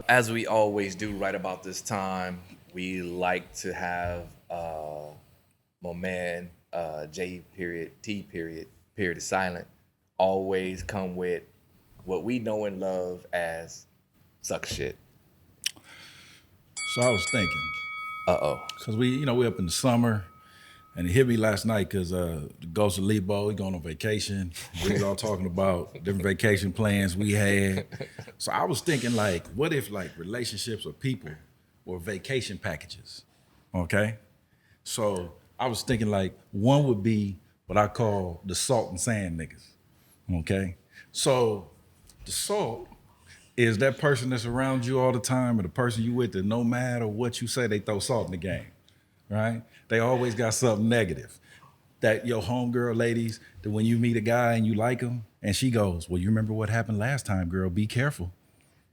As we always do right about this time, we like to have my man J period T period is silent always come with what we know and love as suck shit. So I was thinking, Uh-oh. because we up in the summer, and it hit me last night because the Ghost of Lebo, he going on vacation. We was all talking about different vacation plans we had. So I was thinking, like, what if like relationships or people were vacation packages? Okay. So I was thinking like one would be what I call the salt and sand niggas. Okay. So the salt is that person that's around you all the time, or the person you with that no matter what you say, they throw salt in the game, right? They always got something negative. That your homegirl ladies, that when you meet a guy and you like him, and she goes, well, you remember what happened last time, girl, be careful,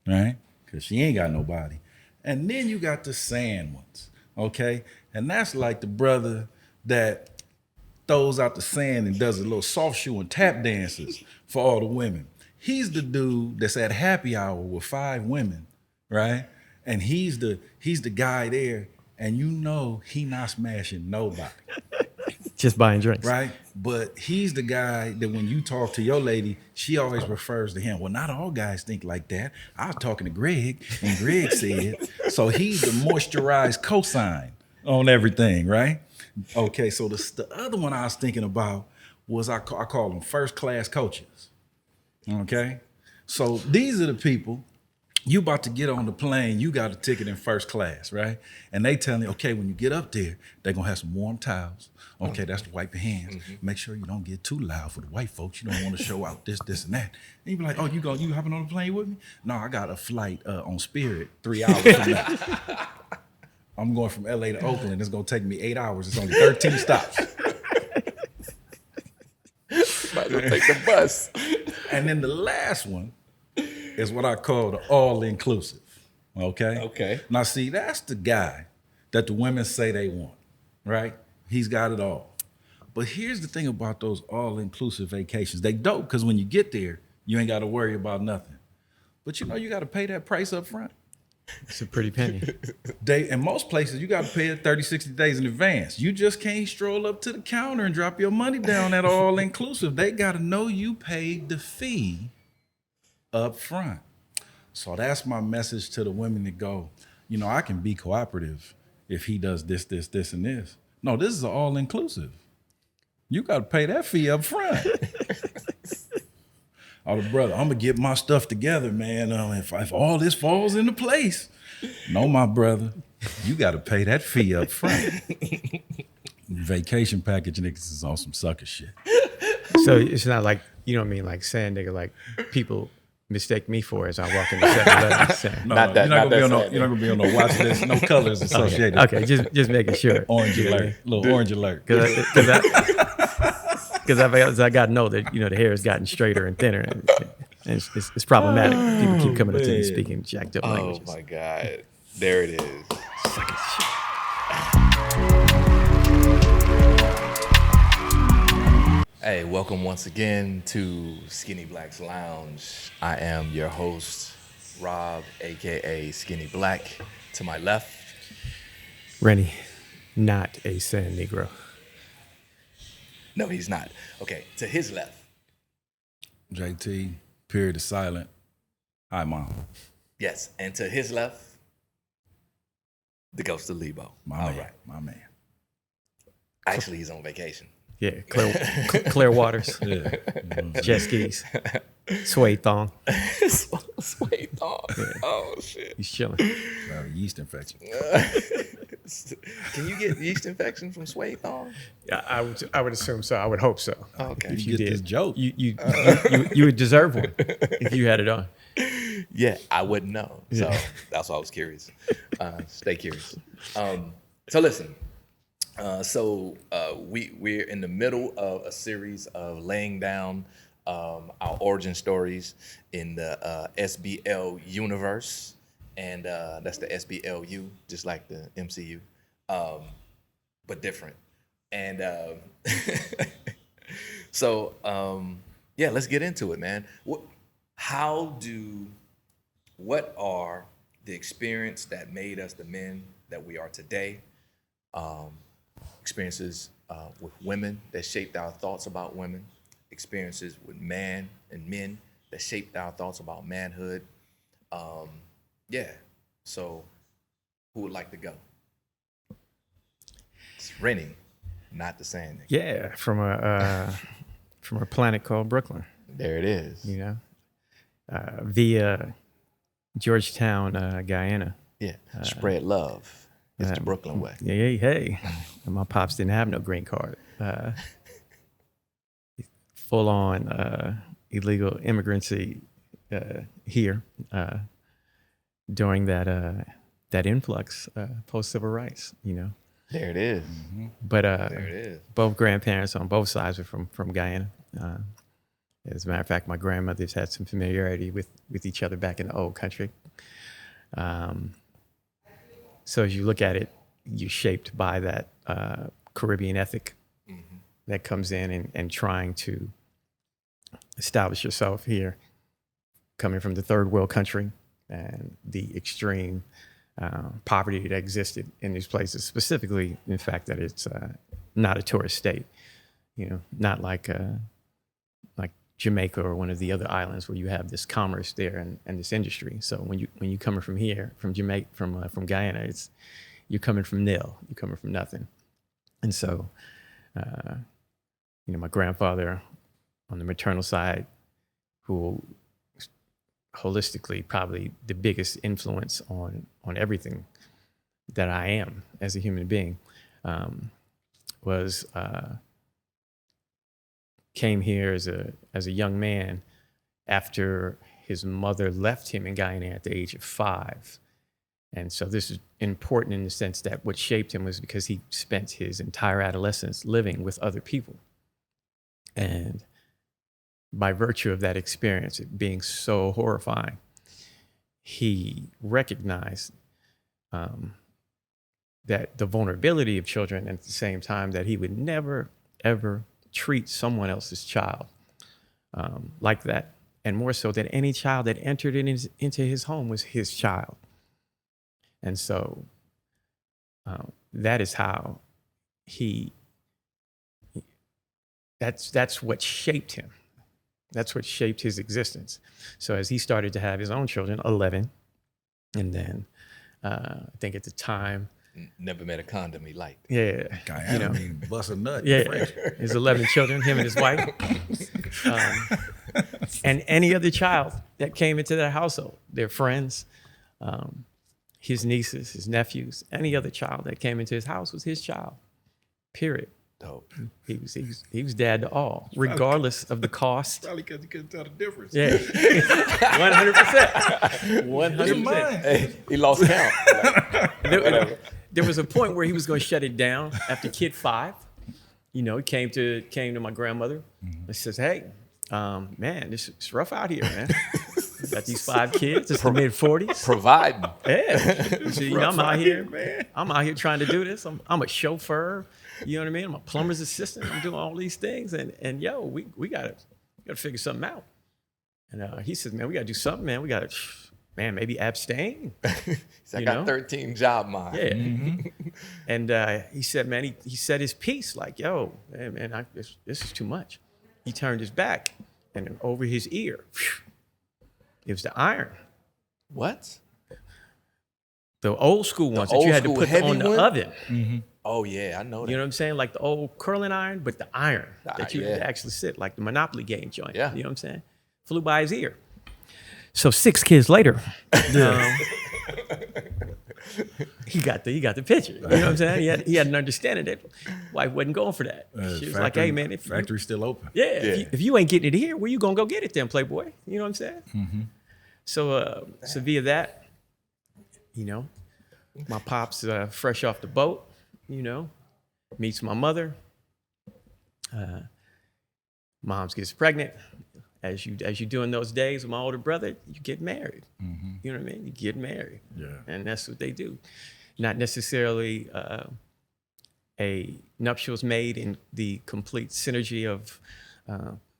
right? Because she ain't got nobody. And then you got the sand ones, okay? And that's like the brother that throws out the sand and does a little soft shoe and tap dances for all the women. He's the dude that's at happy hour with 5 women, right? And he's the guy there, and you know he not smashing nobody, Just buying drinks. right? But he's the guy that when you talk to your lady, she always refers to him. Well, not all guys think like that. I was talking to Greg, and Greg said, so he's the moisturized cosign on everything, right? Okay, so the other one I was thinking about was I call them first class coaches. Okay, so these are the people you about to get on the plane. You got a ticket in first class, right? And they tell you, okay, when you get up there, they're gonna have some warm towels. Okay, that's to wipe your hands. Make sure you don't get too loud for the white folks. You don't want to show out this, and that. And you be like, oh, you hopping on the plane with me? No, I got a flight on Spirit 3 hours from now. I'm going from LA to Oakland. It's gonna take me 8 hours. It's only 13 stops. Might as well take the bus. And then the last one is what I call the all-inclusive, okay? Okay. Now, see, that's the guy that the women say they want, right? He's got it all. But here's the thing about those all-inclusive vacations. They dope because when you get there, you ain't got to worry about nothing. But you know you got to pay that price up front. It's a pretty penny. In most places, you got to pay it 30, 60 days in advance. You just can't stroll up to the counter and drop your money down at all-inclusive. They got to know you paid the fee up front. So that's my message to the women that go, I can be cooperative if he does this, and this. No, this is all-inclusive. You got to pay that fee up front. Oh, the brother, I'm going to get my stuff together, man. If all this falls into place. No, my brother, you got to pay that fee up front. Vacation package niggas is on some sucker shit. So it's not like, you know what I mean, like saying nigga, like people mistake me for as I walk into 7-Eleven. No, Not that- you're not not gonna that be on no watch list, no colors associated. Okay, just making sure. Orange alert, little orange alert. Because I got to know that, the hair has gotten straighter and thinner, and it's problematic. People keep coming up to me speaking jacked up Oh languages. my God. There it is. Sucking shit. Hey, welcome once again to Skinny Black's Lounge. I am your host, Rob, aka Skinny Black. To my left, Rennie, not a San Negro. no, he's not. Okay, to his left, JT, period is silent. Hi, mom. yes, and to his left, the Ghost of Lebo. All right. My man. Actually, he's on vacation. Yeah, clear waters, Yeah. jet skis, suede thong. Sweet dog. Oh shit. He's chilling. Got a yeast infection. Can you get yeast infection from suede thong? Yeah, I would assume so. I would hope so. Okay. If You you get did, this joke. you would deserve one if you had it on. Yeah, I wouldn't know. So Yeah. that's why I was curious. Stay curious. So listen. We're in the middle of a series of laying down our origin stories in the SBL universe, and that's the SBLU, just like the MCU, but different. And let's get into it, man. What are the experience that made us the men that we are today, experiences with women that shaped our thoughts about women, experiences with man and men that shaped our thoughts about manhood. Yeah, so who would like to go? It's Rennie, not the sand nigga. Yeah, from a planet called Brooklyn. There it is. You know, via Georgetown, Guyana. Yeah, spread love. It's the Brooklyn way. Hey. And my pops didn't have no green card. Full on illegal immigrancy here during that influx post civil rights. You know. There it is. But There it is. both grandparents on both sides were from Guyana. As a matter of fact, my grandmothers had some familiarity with each other back in the old country. So as you look at it, you're shaped by that Caribbean ethic that comes in and trying to establish yourself here, coming from the third world country and the extreme poverty that existed in these places, specifically in fact that it's not a tourist state, you know, not like Jamaica or one of the other islands where you have this commerce there and this industry. So when you coming from here, from Jamaica, from Guyana, you're coming from nil, you're coming from nothing. And so, my grandfather on the maternal side, who holistically probably the biggest influence on everything that I am as a human being, was came here as a young man after his mother left him in Guyana at the age of 5. And so this is important in the sense that what shaped him was because he spent his entire adolescence living with other people. And by virtue of that experience, it being so horrifying, he recognized that the vulnerability of children, and at the same time that he would never, ever treat someone else's child like that. And more so that any child that entered into his home was his child. And so that is how that's what shaped him. That's what shaped his existence. So as he started to have his own children, 11, and then I think at the time, Never met a condom he liked. yeah, Guyana, bust a nut. yeah, his 11 children, him and his wife, and any other child that came into their household, their friends, his nieces, his nephews, any other child that came into his house was his child. Period. Dope. He was dad to all, regardless of the cost. Probably because you couldn't tell the difference. Yeah, 100%. 100%. Hey, he lost count. Whatever. There was a point where he was going to shut it down after kid 5. He came to my grandmother and says, "Hey, man, it's rough out here, man. Got these 5 kids. It's the mid-40s. Providing. Yeah. So, I'm out here, man. I'm out here trying to do this. I'm a chauffeur. You know what I mean? I'm a plumber's assistant. I'm doing all these things, and we gotta figure something out." And he says, "Man, we gotta do something, man. We gotta, man, maybe abstain." I got 13 job mine. Yeah. And he said, man, he said his piece, like, "Yo, man, this is too much." He turned his back, and over his ear, it was the iron. What? The old school ones that old you had to school put heavy on the one? oven. Oh yeah, I know that. You know what I'm saying? Like the old curling iron, but the iron that you had to yeah. actually sit, like the Monopoly game joint. Yeah. You know what I'm saying? Flew by his ear. So 6 kids later, he got the picture. You know what I'm saying? He had an understanding that wife wasn't going for that. She was like, "Hey man, Factory's still open. if you ain't getting it here, where you gonna go get it then, Playboy?" You know what I'm saying? So via that, my pops fresh off the boat, meets my mother. Moms gets pregnant. As you do in those days with my older brother, you get married. You know what I mean? You get married. Yeah. And that's what they do. Not necessarily a nuptials made in the complete synergy of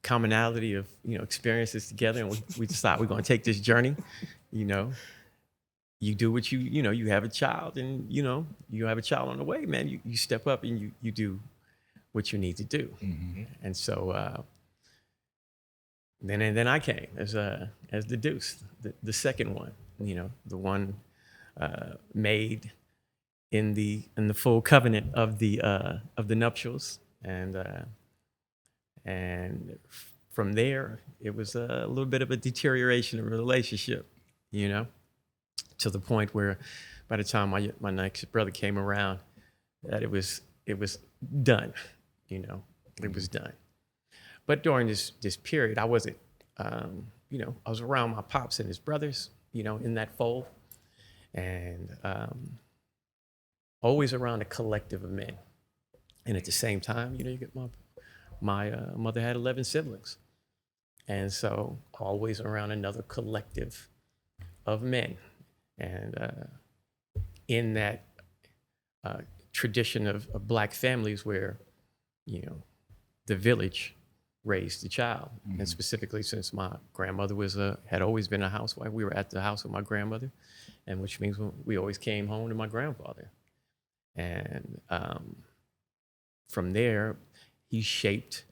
commonality of experiences together, and we decide we're going to take this journey. You you do what you have a child, and you have a child on the way, man. You step up and you do what you need to do. And so then I came as the deuce, the second one, the one made in the full covenant of the nuptials, and from there it was a little bit of a deterioration of the relationship, to the point where by the time my next brother came around, that it was done, it was done. But during this period, I wasn't, I was around my pops and his brothers, in that fold, and always around a collective of men. And at the same time, you get my mother had 11 siblings, and so always around another collective of men, and in that tradition of Black families where, the village raised the child. And specifically, since my grandmother had always been a housewife, we were at the house with my grandmother, and which means we always came home to my grandfather. And from there, he shaped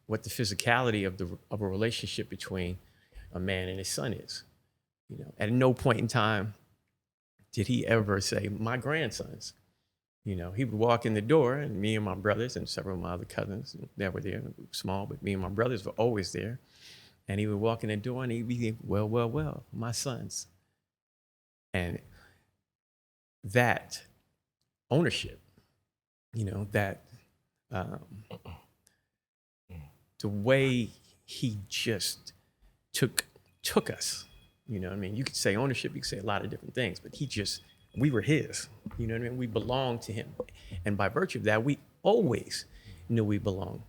what the physicality of a relationship between a man and his son is. At no point in time did he ever say, my grandsons. He would walk in the door, and me and my brothers and several of my other cousins that were there, small, but me and my brothers were always there. And he would walk in the door, and he'd be, well, my sons. And that ownership, that the way he just took us, you could say ownership, you could say a lot of different things, but we were his, we belonged to him. And by virtue of that, we always knew we belonged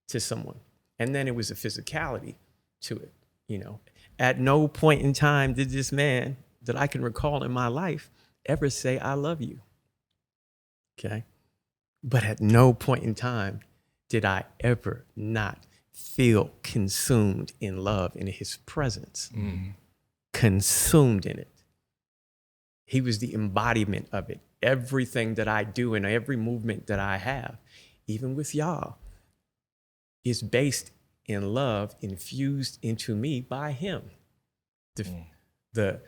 to someone. And then it was a physicality to it, At no point in time did this man that I can recall in my life ever say, I love you. Okay. But at no point in time did I ever not feel consumed in love in his presence, consumed in it. He was the embodiment of it. Everything that I do and every movement that I have, even with y'all, is based in love infused into me by him. The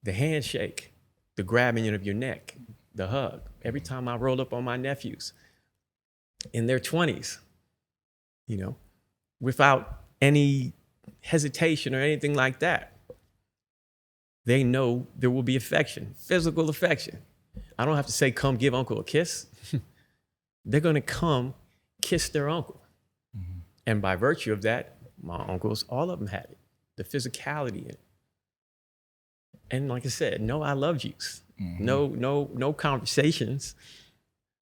handshake, the grabbing of your neck, the hug. Every time I roll up on my nephews in their 20s, without any hesitation or anything like that, they know there will be affection, physical affection. I don't have to say, come give uncle a kiss. They're going to come kiss their uncle. And by virtue of that, my uncles, all of them had it, the physicality in it. And like I said, no I love yous, no conversations,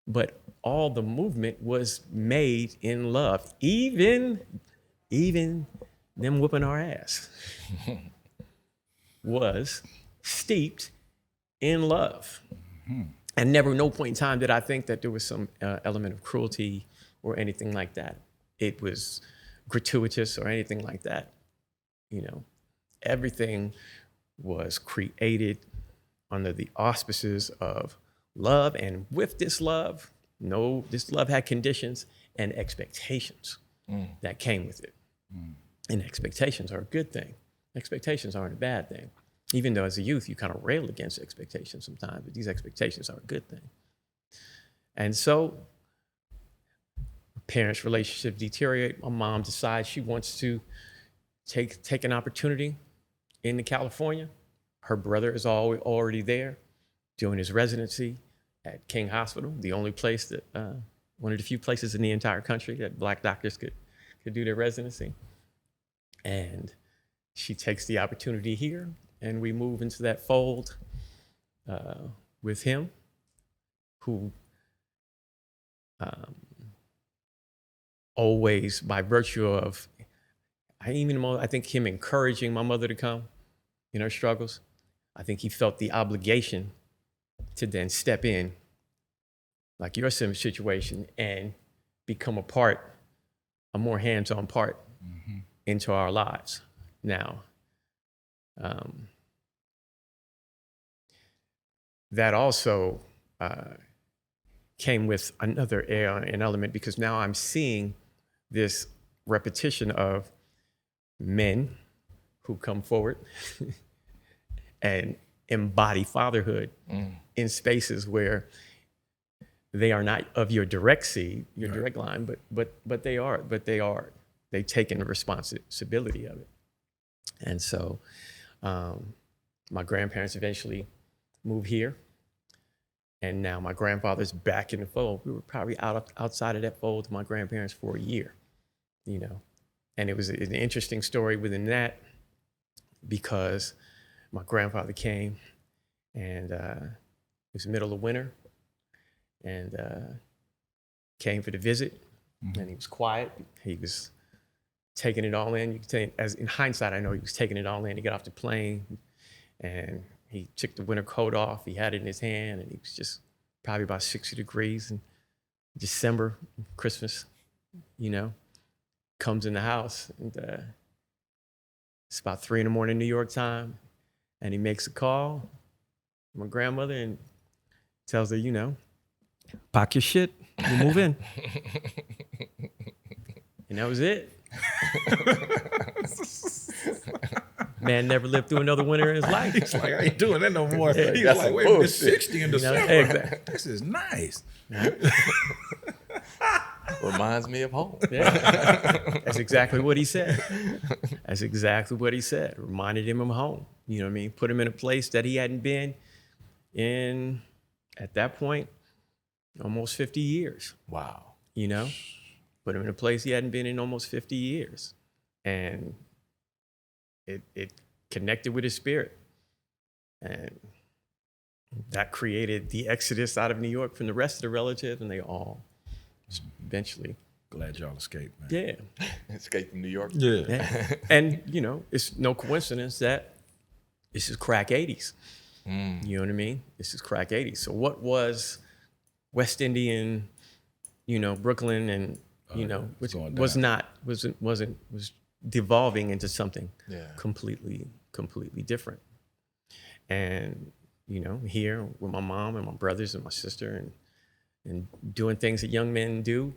but all the movement was made in love, even them whooping our ass was steeped in love. And never, no point in time did I think that there was some element of cruelty or anything like that. It was gratuitous or anything like that. Everything was created under the auspices of love. And with this love, this love had conditions and expectations that came with it. And expectations are a good thing. Expectations aren't a bad thing. Even though as a youth, you kind of rail against expectations sometimes, but these expectations are a good thing. And so parents' relationship deteriorate. My mom decides she wants to take an opportunity into California. Her brother is already there doing his residency at King Hospital, the only place that, one of the few places in the entire country that Black doctors could do their residency. And she takes the opportunity here, and we move into that fold with him, who always, by virtue of, I think him encouraging my mother to come in her struggles, I think he felt the obligation to then step in, like your situation, and become a more hands-on part into our lives. Now, that also came with another an element, because now I'm seeing this repetition of men who come forward and embody fatherhood in spaces where they are not of your direct seed, your direct line, but they've taken the responsibility of it. And so my grandparents eventually moved here, and now my grandfather's back in the fold. We were probably outside of that fold with my grandparents for a year, you know. And it was an interesting story within that, because my grandfather came, and it was the middle of winter, and came for the visit, and he was quiet. He was taking it all in. You can tell, as in hindsight, I know he was taking it all in. He got off the plane, and he took the winter coat off. He had it in his hand, and he was just probably about 60 degrees in December, Christmas, you know. Comes in the house, and it's about 3 a.m. New York time, and he makes a call to my grandmother and tells her, you know, pack your shit, we'll move in. And that was it. Man never lived through another winter in his life. He's like, I ain't doing that no more. Yeah, He's that's like, some wait a minute, bullshit. 60 in December. exactly. This is nice. Reminds me of home. Yeah. That's exactly what he said. That's exactly what he said. Reminded him of home. You know what I mean? Put him in a place that he hadn't been in, at that point, almost 50 years. Wow. You know? Put him in a place he hadn't been in almost 50 years. And it connected with his spirit. And that created the exodus out of New York from the rest of the relatives, and they all eventually. Glad y'all escaped, man. Yeah. Escape from New York. Yeah. And, you know, it's no coincidence that this is crack 80s. You know what I mean? This is crack 80s. So what was West Indian, you know, Brooklyn, and, you know, which was devolving into something completely different. And, you know, here with my mom and my brothers and my sister, and doing things that young men do,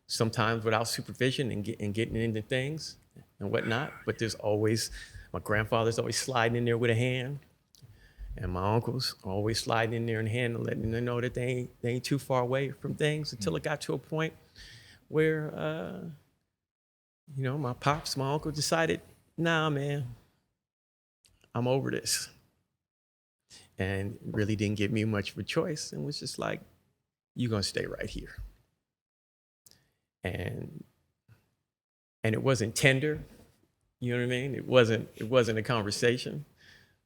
sometimes without supervision, and getting into things and whatnot. But there's always, my grandfather's always sliding in there with a hand, and my uncles always sliding in there in a hand and letting them know that they ain't too far away from things, until it got to a point where, you know, my pops, my uncle decided, nah, man, I'm over this. And really didn't give me much of a choice, and was just like, you're gonna stay right here. And it wasn't tender, you know what I mean? It wasn't a conversation,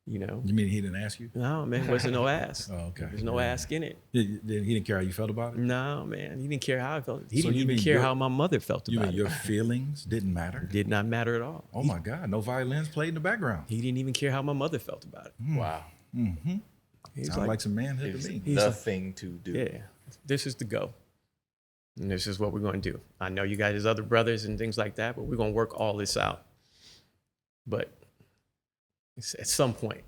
you know. You mean he didn't ask you? No, man, it wasn't no ask. Oh, okay. There's no ask in it. He didn't care how you felt about it? No, man, he didn't care how I felt. He So didn't you even mean care your- how my mother felt You about mean it. your feelings didn't matter? Did not matter at all. Oh my God, no violins played in the background. He didn't even care how my mother felt about it. Wow. He's Sounds like some manhood to me. he's like, Nothing to do. yeah, this is the go. And this is what we're going to do. I know you guys, other brothers and things like that, but we're going to work all this out. But at some point,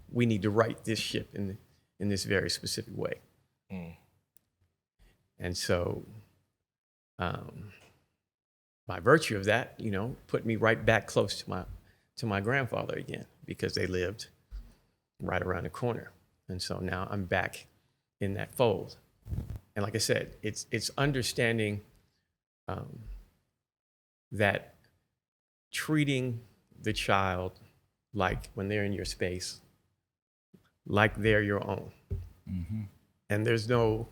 we need to right this ship in this very specific way. And so, by virtue of that, you know, put me right back close to my grandfather again, because they lived right around the corner. And so now I'm back in that fold. And like I said, it's understanding that treating the child like, when they're in your space, like they're your own. And there's no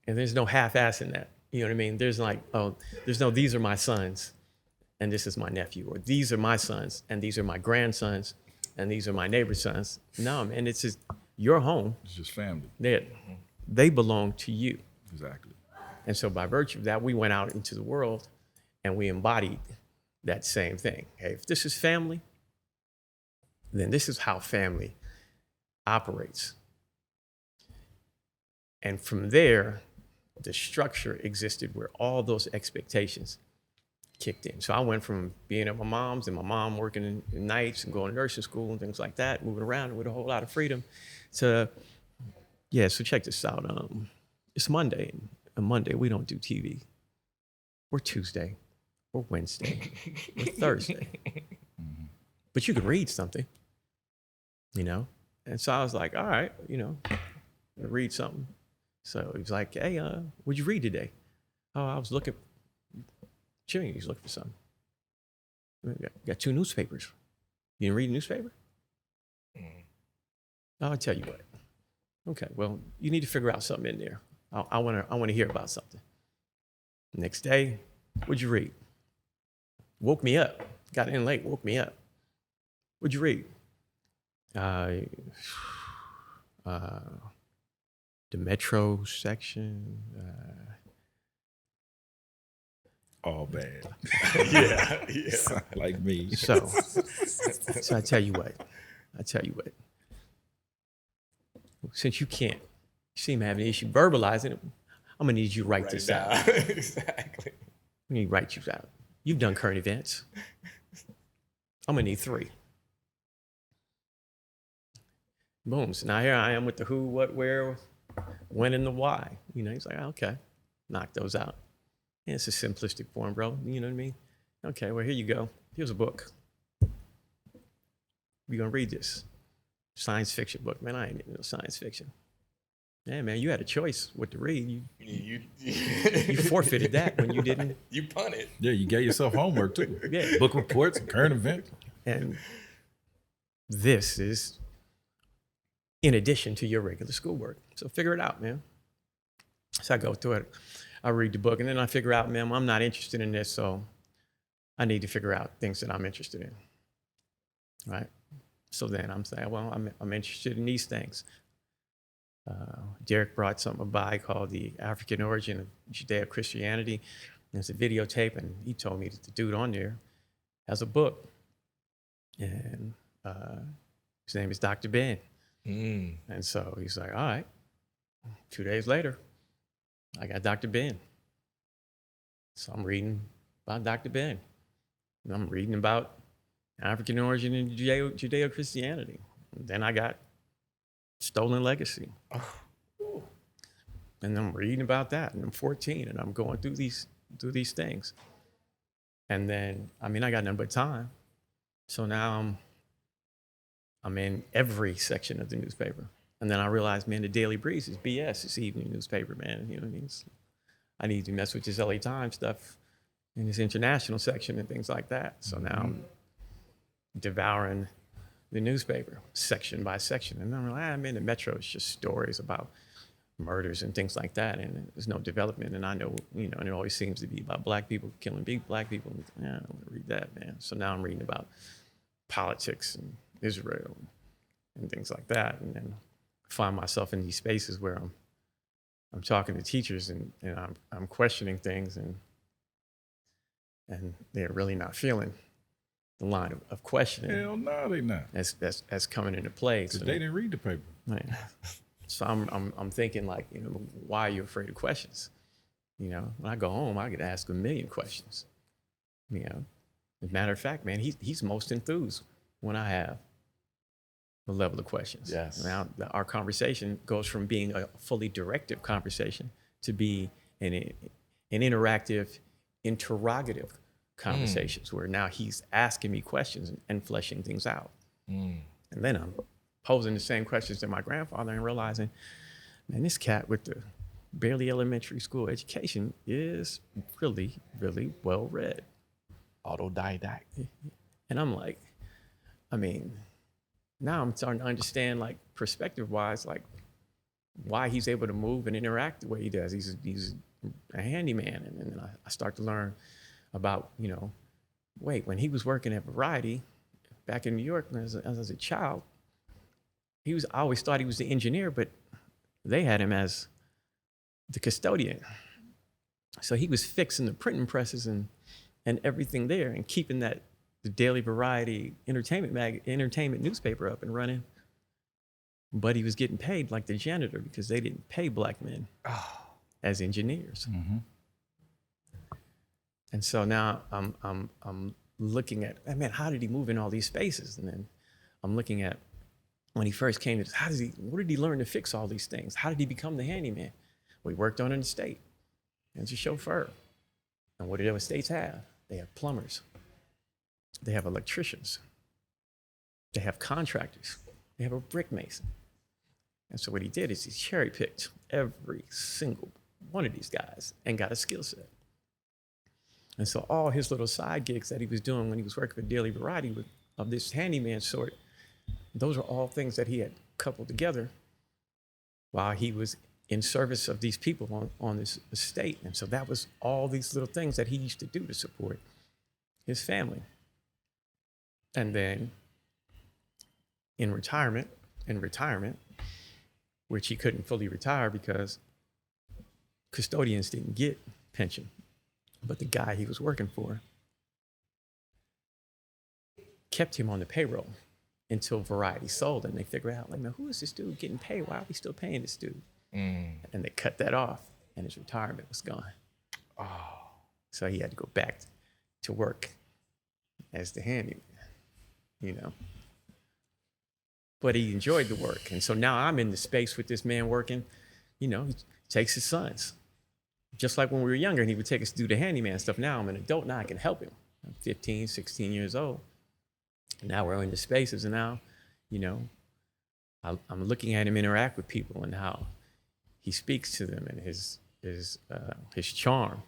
half-ass in that. You know what I mean? There's like, these are my sons, and this is my nephew, or these are my sons, and these are my grandsons, and these are my neighbor's sons. No, man, it's just your home. It's just family. They belong to you. Exactly. And so by virtue of that, we went out into the world and we embodied that same thing. Hey, if this is family, then this is how family operates. And from there, the structure existed where all those expectations kicked in. So I went from being at my mom's, and my mom working in nights and going to nursing school and things like that, moving around with a whole lot of freedom, So yeah, so check this out. It's Monday. And on Monday we don't do TV. We're Tuesday. We're Wednesday. We're Thursday. But you can read something, you know? And so I was like, all right, you know, read something. So he was like, hey, what'd you read today? Oh, I was looking. Jimmy, he's looking for something. Got 2 newspapers. You didn't read a newspaper? I'll tell you what. Okay, well, you need to figure out something in there. I want to hear about something. Next day, what'd you read? Woke me up. Got in late, woke me up. What'd you read? The Metro section. All bad. Yeah. Like me. So I tell you what. Since you seem to have an issue verbalizing it, I'm gonna need you to write this out. Exactly. We need to write you out. You've done current events. I'm gonna need 3. Boom. So now here I am with the who, what, where, when, and the why. You know, he's like, okay, knock those out. And it's a simplistic form, bro. You know what I mean? Okay, well, here you go. Here's a book. We're gonna read this. Science fiction book. Man, I ain't into no science fiction. Yeah, man, you had a choice what to read. You forfeited that when you didn't. You punted. Yeah, you gave yourself homework too. Yeah. Book reports, current events. And this is in addition to your regular schoolwork. So figure it out, man. So I go through it. I read the book, and then I figure out, man, I'm not interested in this, so I need to figure out things that I'm interested in, right? So then I'm saying, well, I'm interested in these things. Derek brought something by called The African Origin of Judeo-Christianity. There's a videotape, and he told me that the dude on there has a book, and his name is Dr. Ben. And so he's like, all right. 2 days later, I got Dr. Ben. So I'm reading about Dr. Ben. And I'm reading about African origin and Judeo-Christianity. And then I got Stolen Legacy. And I'm reading about that. And I'm 14 and I'm going through these things. And then, I mean, I got nothing but time. So now I'm in every section of the newspaper. And then I realized, man, the Daily Breeze is BS. It's evening newspaper, man. You know what I mean? I need to mess with this LA Times stuff in this international section and things like that. So now I'm devouring the newspaper section by section. And I'm like, man, the Metro is just stories about murders and things like that. And there's no development. And I know, you know, and it always seems to be about black people killing black people. Yeah, I don't want to read that, man. So now I'm reading about politics and Israel and things like that. And then find myself in these spaces where I'm talking to teachers and I'm questioning things and they're really not feeling the line of questioning. Hell no, they not. That's coming into play. Because they didn't read the paper. Right. So I'm thinking like, you know, why are you afraid of questions? You know, when I go home, I get asked a million questions. You know, as a matter of fact, man, he's most enthused when I have the level of questions. Yes. Now, our conversation goes from being a fully directive conversation to be an interactive, interrogative conversations where now he's asking me questions and fleshing things out. And then I'm posing the same questions to my grandfather and realizing, man, this cat with the barely elementary school education is really, really well read. Autodidact. And I'm like, I mean, now I'm starting to understand, like, perspective-wise, like, why he's able to move and interact the way he does. He's a handyman. And then I start to learn about, you know, wait, when he was working at Variety back in New York as a child, I always thought he was the engineer, but they had him as the custodian. So he was fixing the printing presses and everything there and keeping the Daily Variety entertainment newspaper up and running. But he was getting paid like the janitor because they didn't pay black men as engineers. And so now I'm looking at, man, how did he move in all these spaces? And then I'm looking at when he first came to this, what did he learn to fix all these things? How did he become the handyman? Well, he worked on an estate as a chauffeur. And what do those estates have? They have plumbers. They have electricians. They have contractors. They have a brick mason. And so what he did is he cherry picked every single one of these guys and got a skill set. And so all his little side gigs that he was doing when he was working for Daily Variety of this handyman sort, those are all things that he had coupled together while he was in service of these people on this estate. And so that was all these little things that he used to do to support his family. And then in retirement, which he couldn't fully retire because custodians didn't get pension, but the guy he was working for kept him on the payroll until Variety sold, and they figured out, like, man, who is this dude getting paid? Why are we still paying this dude? And they cut that off, and his retirement was gone. Oh. So he had to go back to work as the handyman, you know. But he enjoyed the work. And so now I'm in the space with this man working, you know, he takes his sons. Just like when we were younger and he would take us to do the handyman stuff. Now I'm an adult, now I can help him. I'm 15, 16 years old. And now we're in the spaces, and now, you know, I'm looking at him interact with people and how he speaks to them and his charm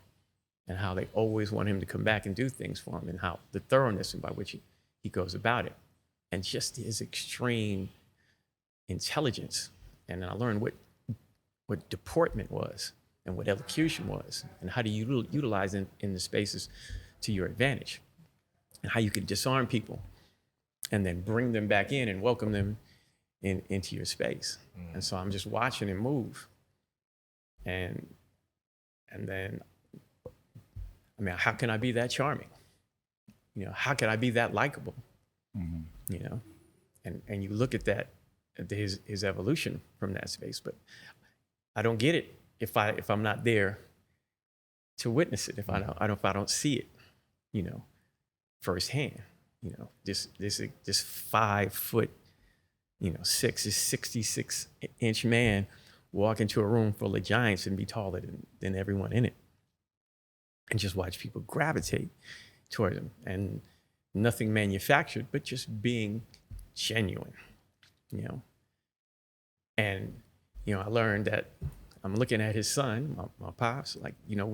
and how they always want him to come back and do things for him, and how the thoroughness by which he goes about it, and just his extreme intelligence. And I learned what deportment was and what elocution was, and how to utilize in the spaces to your advantage, and how you can disarm people and then bring them back in and welcome them into your space. And so I'm just watching him move. And then, I mean, how can I be that charming? You know, how can I be that likable? You know, and you look at that, at his evolution from that space, but I don't get it if I'm not there to witness it, if I don't see it, you know, firsthand. You know, this 5 foot, you know, 66-inch man walk into a room full of giants and be taller than everyone in it, and just watch people gravitate toward him, and nothing manufactured, but just being genuine, you know. And, you know, I learned that I'm looking at his son, my pops, like, you know,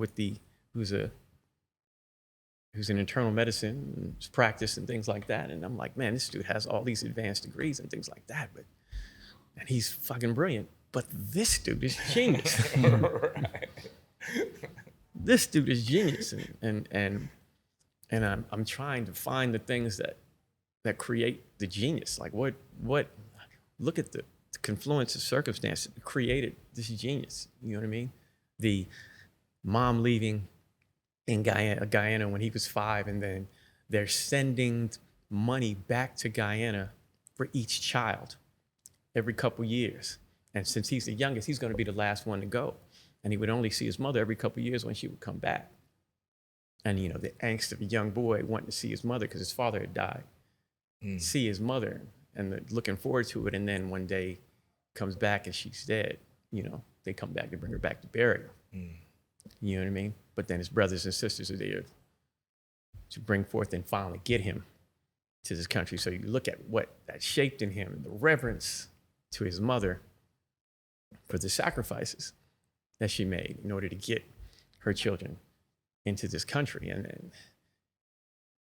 who's in internal medicine practice and things like that. And I'm like, man, this dude has all these advanced degrees and things like that, and he's fucking brilliant. But this dude is genius. Right. This dude is genius, and I'm trying to find the things that create the genius. Like what look at the confluence of circumstances that created this genius. You know what I mean? The mom leaving in Guyana when he was 5, and then they're sending money back to Guyana for each child every couple years. And since he's the youngest, he's going to be the last one to go. And he would only see his mother every couple of years when she would come back. And, you know, the angst of a young boy wanting to see his mother because his father had died. See his mother and looking forward to it. And then one day comes back and she's dead. You know, they come back to bring her back to bury her. You know what I mean? But then his brothers and sisters are there to bring forth and finally get him to this country. So you look at what that shaped in him, the reverence to his mother for the sacrifices that she made in order to get her children into this country. And then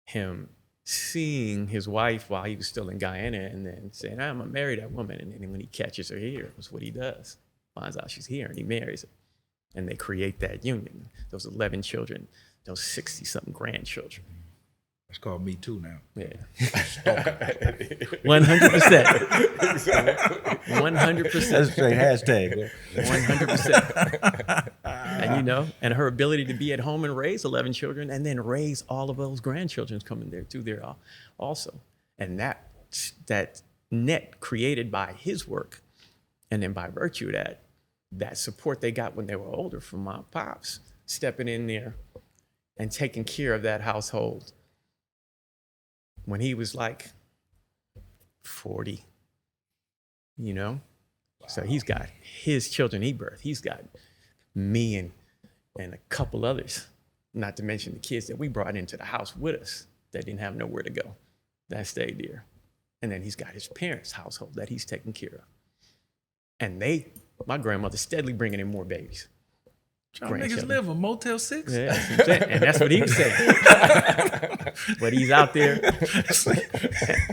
him seeing his wife while he was still in Guyana and then saying, I'm gonna marry that woman. And then when he catches her here, that's what he does. Finds out she's here and he marries her. And they create that union. Those 11 children, those 60-something grandchildren. It's called Me Too now. Yeah. 100%. 100%. That's straight hashtag. 100%. And, you know, and her ability to be at home and raise 11 children and then raise all of those grandchildren coming there too there also. And that net created by his work, and then by virtue of that support they got when they were older from my pops, stepping in there and taking care of that household when he was like 40, you know? So he's got his children he birthed. He's got me and a couple others, not to mention the kids that we brought into the house with us that didn't have nowhere to go, that stayed there. And then he's got his parents' household that he's taking care of. And my grandmother's steadily bringing in more babies. Y'all niggas live in Motel 6? Yeah, and that's what he was saying. But he's out there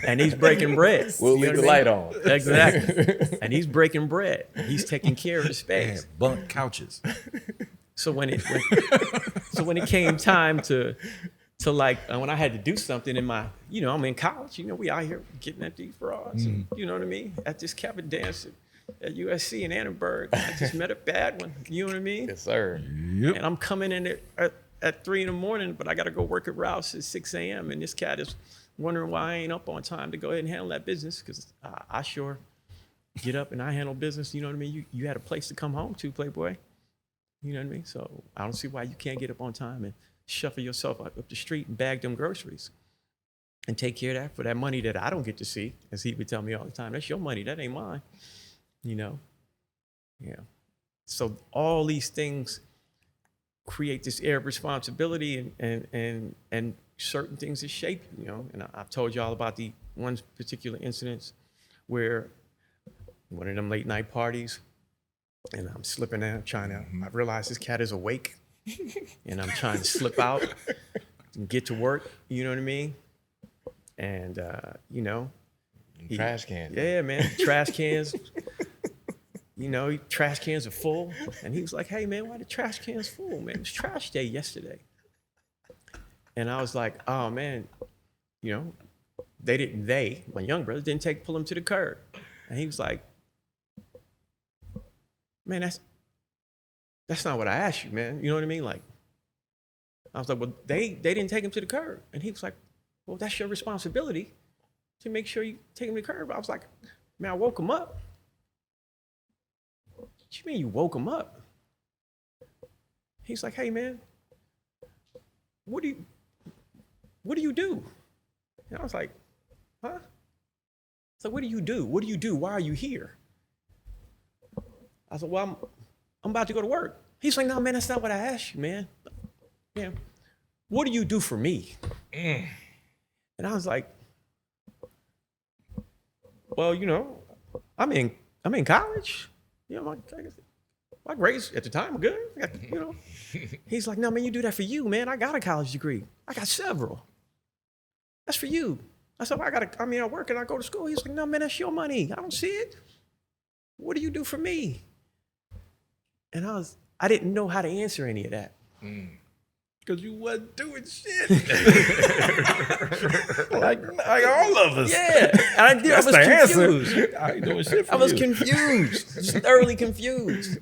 and he's breaking bread. We'll leave the light on. Exactly. And he's breaking bread. He's taking care of the space. Bunk couches. So when it came time to like, when I had to do something in my, I'm in college, we out here getting at these frauds, and, you know what I mean? At this cabin dance at USC in Annenberg, I just met a bad one, you know what I mean? Yes, sir. Yep. And I'm coming in at 3 a.m, but I got to go work at Rouse at 6 a.m. And this cat is wondering why I ain't up on time to go ahead and handle that business, because I sure get up and I handle business, you know what I mean? You had a place to come home to, Playboy. You know what I mean? So I don't see why you can't get up on time and shuffle yourself up the street and bag them groceries and take care of that for that money that I don't get to see, as he would tell me all the time. That's your money. That ain't mine. Yeah. So all these things create this air of responsibility and certain things that shape you, And I've told you all about the one particular incidents where one of them late night parties, and I'm slipping out, I realize this cat is awake, and I'm trying to slip out and get to work, you know what I mean? And, Trash cans. Yeah, man, trash cans. Trash cans are full. And he was like, hey, man, why the trash cans full, man? It was trash day yesterday. And I was like, oh, man, my young brother didn't pull him to the curb. And he was like, man, that's not what I asked you, man. You know what I mean? Like, I was like, well, they didn't take him to the curb. And he was like, well, that's your responsibility to make sure you take him to the curb. I was like, man, I woke him up. What you mean you woke him up? He's like, hey, man, what do you do? And I was like, huh? So what do you do? What do you do? Why are you here? I said, well, I'm about to go to work. He's like, no, man, that's not what I asked you, man. Yeah. What do you do for me? And I was like, well, I'm in college. My grades at the time were good. He's like, no, man, you do that for you, man. I got a college degree. I got several. That's for you. I said, well, I work and I go to school. He's like, no, man, that's your money. I don't see it. What do you do for me? And I didn't know how to answer any of that. Because you wasn't doing shit. like all of us. Yeah. And I was confused. Answer. I ain't doing shit for you. I was confused. Just thoroughly confused.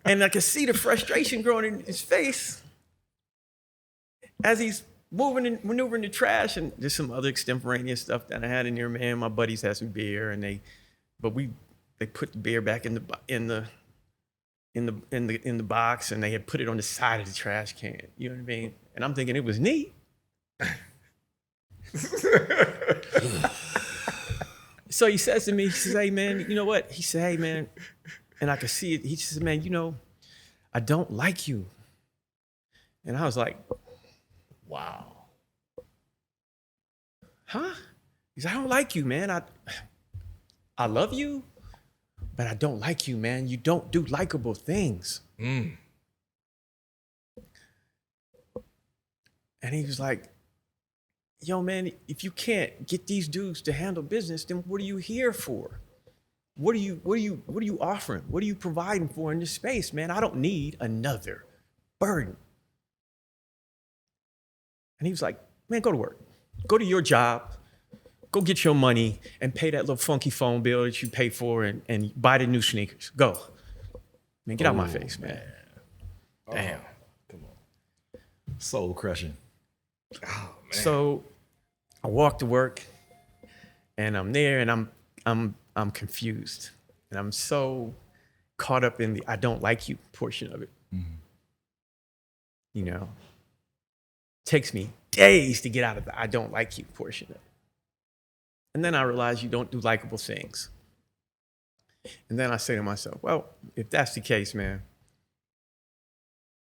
And I could see the frustration growing in his face as he's moving and maneuvering the trash. And there's some other extemporaneous stuff that I had in there, man. My buddies had some beer, and they put the beer back in the box, and they had put it on the side of the trash can. You know what I mean? And I'm thinking it was neat. So he says to me, he says, hey, man, you know what? He said, hey, man, and I could see it. He says, man, I don't like you. And I was like, wow. Huh? He said, I don't like you, man. I love you, but I don't like you, man. You don't do likable things. And he was like, yo, man, if you can't get these dudes to handle business, then what are you here for? What are you offering? What are you providing for in this space, man? I don't need another burden. And he was like, man, go to work. Go to your job. Go get your money and pay that little funky phone bill that you pay for and buy the new sneakers. Go. Man, get out my face, man. Damn. Come on. Soul crushing. Oh, man. So I walk to work, and I'm there, and I'm confused. And I'm so caught up in the I don't like you portion of it. Takes me days to get out of the I don't like you portion of it. And then I realized you don't do likable things. And then I say to myself, well, if that's the case, man,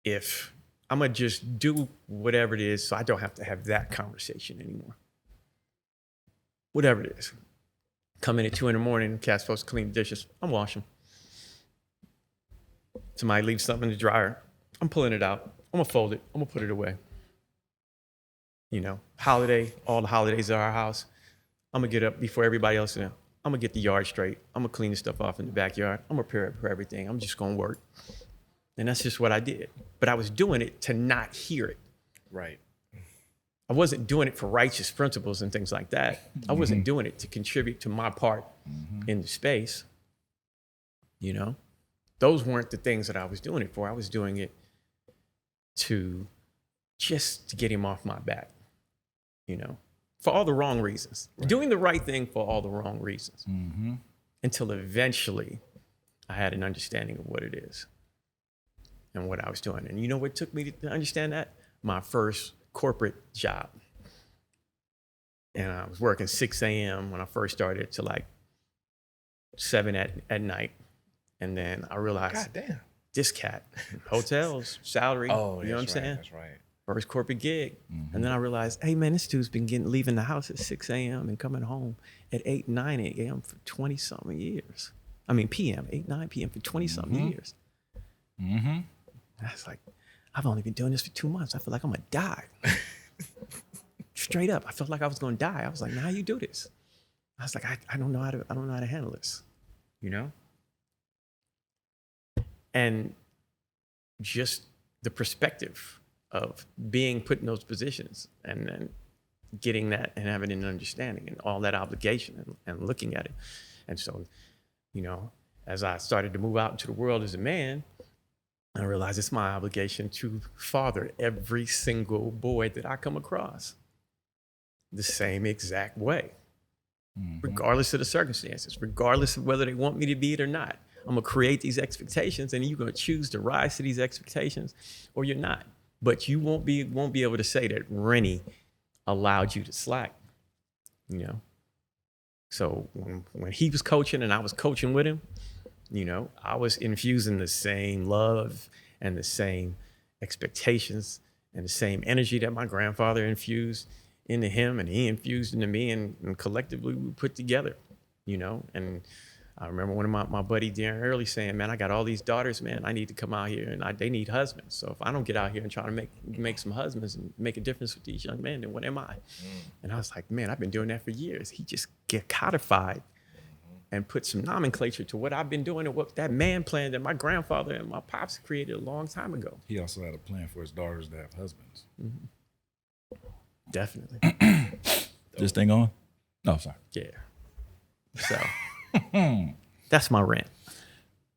if I'm going to just do whatever it is so I don't have to have that conversation anymore. Whatever it is. Come in at 2 a.m, cat's supposed to clean the dishes. I'm washing. Somebody leaves something in the dryer. I'm pulling it out. I'm going to fold it. I'm going to put it away. You know, all the holidays at our house. I'm going to get up before everybody else. I'm going to get the yard straight. I'm going to clean the stuff off in the backyard. I'm going to prepare for everything. I'm just going to work. And that's just what I did. But I was doing it to not hear it. Right. I wasn't doing it for righteous principles and things like that. I wasn't doing it to contribute to my part in the space. You know, those weren't the things that I was doing it for. I was doing it to get him off my back, you know, for all the wrong reasons. Right. Doing the right thing for all the wrong reasons. Until eventually I had an understanding of what it is and what I was doing. And you know what took me to understand that? My first corporate job. And I was working 6 a.m. when I first started to like 7 at night. And then I realized, God damn, this cat, hotels, salary, you know what I'm saying? That's right. First corporate gig. And then I realized, hey man, this dude's been leaving the house at 6 a.m. and coming home at 8, 9 a.m. for 20 something years. I mean, PM, 8, 9 PM for 20 something years. I was like, I've only been doing this for 2 months. I feel like I'm gonna die. Straight up, I felt like I was gonna die. I was like, nah, how you do this? I was like, I don't know how to handle this, you know? And just the perspective of being put in those positions and then getting that and having an understanding and all that obligation and looking at it. And so, you know, as I started to move out into the world as a man, I realized it's my obligation to father every single boy that I come across the same exact way, regardless of the circumstances, regardless of whether they want me to be it or not. I'm gonna create these expectations and you're gonna choose to rise to these expectations or you're not. But you won't be able to say that Rennie allowed you to slack, you know? So when he was coaching and I was coaching with him, you know, I was infusing the same love and the same expectations and the same energy that my grandfather infused into him and he infused into me and collectively we put together, you know? And I remember one of my buddy Darren Early saying, man, I got all these daughters, man, I need to come out here and they need husbands. So if I don't get out here and try to make some husbands and make a difference with these young men, then what am I? And I was like, man, I've been doing that for years. He just get codified and put some nomenclature to what I've been doing and what that man plan that my grandfather and my pops created a long time ago. He also had a plan for his daughters to have husbands. Definitely. This thing on? No, sorry. Yeah. So that's my rant.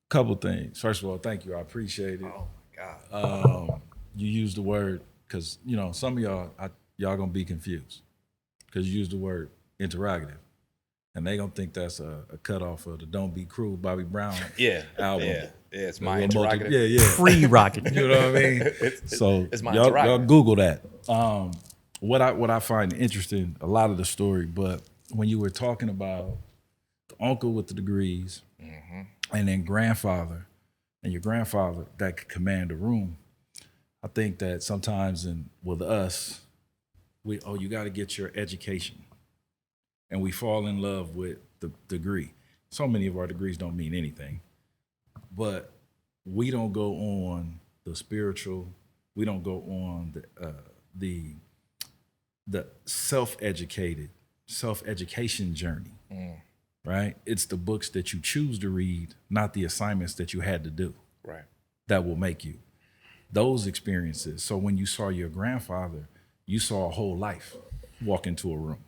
Couple things. First of all, thank you. I appreciate it. Oh my God. You used the word because you know some of y'all gonna be confused because you used the word interrogative, and they gonna think that's a cutoff of the "Don't Be Cruel" Bobby Brown album. Yeah, it's my interrogative. Prerogative. You know what I mean? It's my y'all interrogative. Google that. What I find interesting, a lot of the story, but when you were talking about the uncle with the degrees, and then grandfather, and your grandfather that could command a room, I think that sometimes with us, you got to get your education, and we fall in love with the degree. So many of our degrees don't mean anything, but we don't go on the spiritual. We don't go on the self-education journey. Right? It's the books that you choose to read, not the assignments that you had to do. Right. That will make you. Those experiences. So when you saw your grandfather, you saw a whole life walk into a room.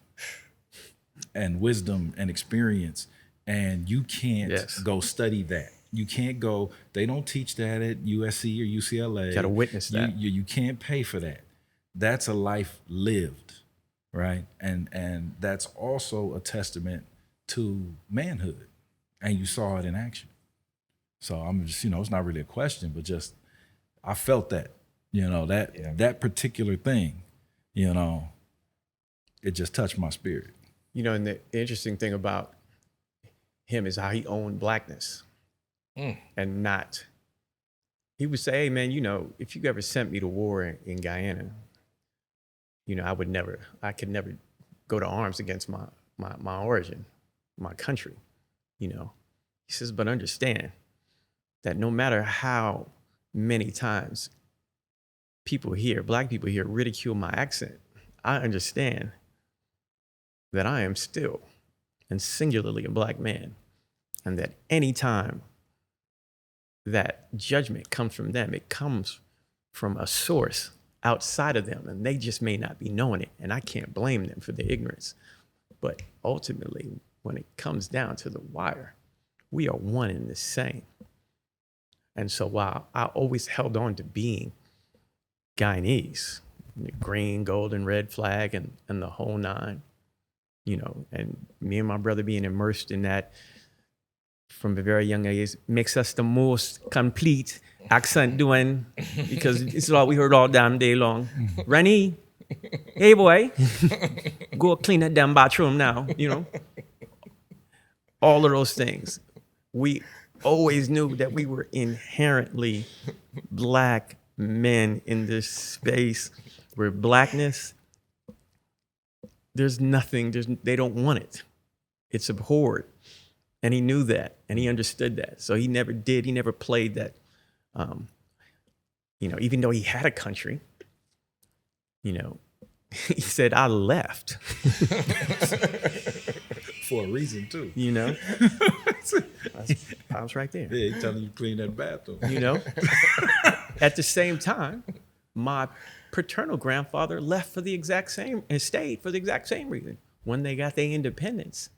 And wisdom and experience. And you can't go study that. You can't go, they don't teach that at USC or UCLA. Got to witness that. You can't pay for that. That's a life lived, right? And that's also a testament to manhood, and you saw it in action. So I'm just, it's not really a question, but just I felt that, that particular thing, it just touched my spirit. You know, and the interesting thing about him is how he owned blackness and not. He would say, "Hey, man, you know, if you ever sent me to war in Guyana, you know, I could never go to arms against my origin, my country, you know." He says, "But understand that no matter how many times black people here ridicule my accent, I understand that I am still and singularly a black man, and that any time that judgment comes from them, it comes from a source outside of them, and they just may not be knowing it, and I can't blame them for their ignorance. But ultimately, when it comes down to the wire, we are one and the same." And so while I always held on to being Guyanese, the green, gold, and red flag and the whole nine, you know, and me and my brother being immersed in that from a very young age makes us the most complete accent doing, because it's all we heard all damn day long. "Rennie, hey boy, go clean that damn bathroom now," you know. All of those things. We always knew that we were inherently black men in this space where blackness, they don't want it. It's abhorred. And he knew that, and he understood that. So he never played that, you know, even though he had a country, you know, he said, "I left." For a reason too. You know? I was right there. Yeah, he telling you to clean that bathroom. You know? At the same time, my paternal grandfather left for the exact same, and stayed for the exact same reason. When they got their independence,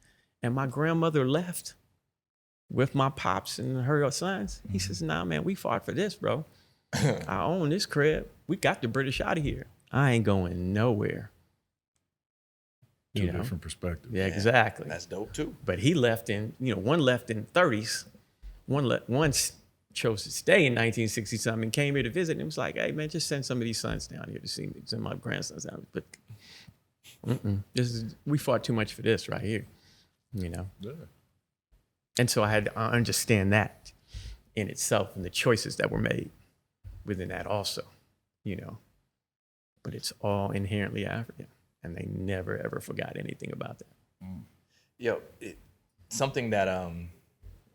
and my grandmother left with my pops and her sons, he says, "Nah, man, we fought for this, bro. I own this crib. We got the British out of here. I ain't going nowhere." Two You know? different perspectives. Yeah, exactly. That's dope too. But he left one left in 30s, one chose to stay in 1960 something, and came here to visit, and was like, "Hey man, just send some of these sons down here to see me, send my grandsons down." But we fought too much for this right here, you know. Yeah. And so I understand that in itself, and the choices that were made within that also, you know. But it's all inherently African, and they never ever forgot anything about that. Yo, something that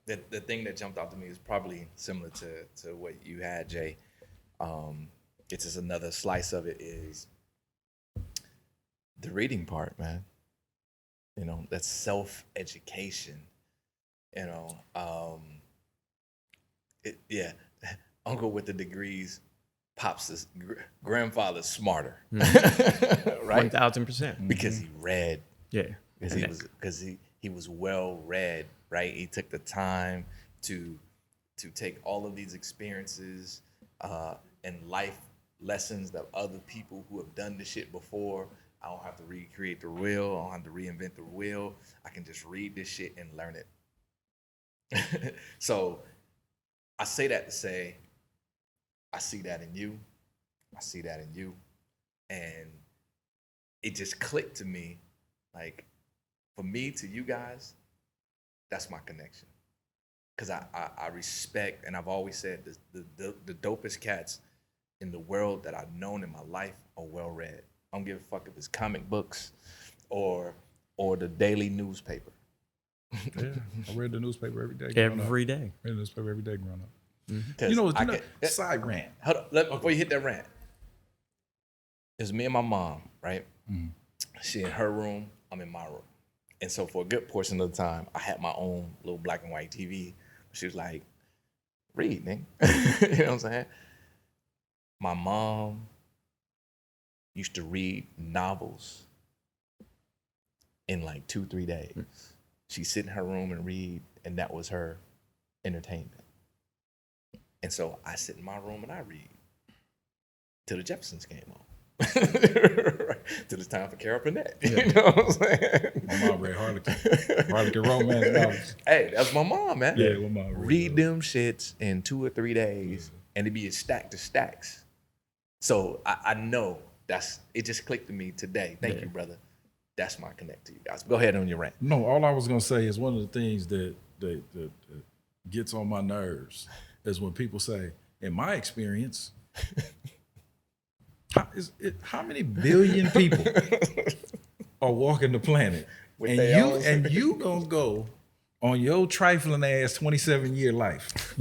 the thing that jumped out to me is probably similar to what you had, Jay. It's just another slice of it is the reading part, man. You know, that's self-education. You know, uncle with the degrees, pops is grandfather's smarter, right? 1000%. Because he read. Yeah. Because he was well read, right? He took the time to take all of these experiences and life lessons that other people who have done this shit before. I don't have to recreate the wheel. I don't have to reinvent the wheel. I can just read this shit and learn it. So I say that to say, I see that in you. I see that in you. And it just clicked to me, like, for me to you guys, that's my connection. Because I respect, and I've always said this, the dopest cats in the world that I've known in my life are well read. I don't give a fuck if it's comic books or the daily newspaper. Yeah, I read the newspaper every day. Every day. I read the newspaper every day growing up. Mm-hmm. You know, side rant. Hold on, before you hit that rant, it was me and my mom, right? Mm-hmm. She in her room, I'm in my room. And so for a good portion of the time, I had my own little black and white TV. She was like, "Read, nigga." You know what I'm saying? My mom used to read novels in like 2-3 days. She'd sit in her room and read, and that was her entertainment. And so I sit in my room and I read till the Jeffersons came on. Till it's time for Carol Burnett. Yeah. You know what I'm saying? My mom read Harlequin romance novels. Hey, that's my mom, man. Yeah, my mom read them shits in 2 or 3 days, and it'd be a stack to stacks. So I know it just clicked to me today. Thank you, brother. That's my connect to you guys. Go ahead on your rant. No, all I was gonna say is one of the things that gets on my nerves is when people say, in my experience, how many billion people are walking the planet, and you gonna go on your trifling ass 27-year life.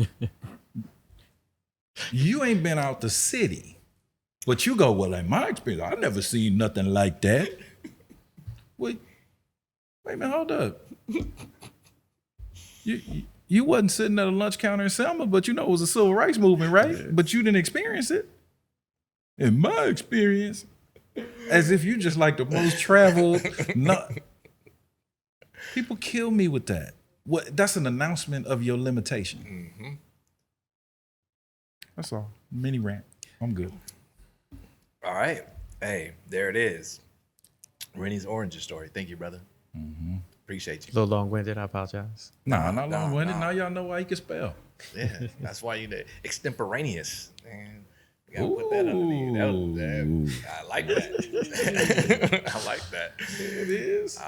You ain't been out the city, but you go, well, in my experience, I never seen nothing like that. Wait a minute, hold up. You wasn't sitting at a lunch counter in Selma, but you know it was a civil rights movement, right? Yeah. But you didn't experience it. In my experience, as if you just like the most traveled. People kill me with that. That's an announcement of your limitation. Mm-hmm. That's all. Mini rant. I'm good. All right. Hey, there it is. Rennie's Oranges story. Thank you, brother. Mm-hmm. Appreciate you. A little long-winded. I apologize. Nah, not long-winded. Now y'all know why you can spell. Yeah, that's why you did extemporaneous. Man, you gotta put that underneath. I like that. I like that. It is.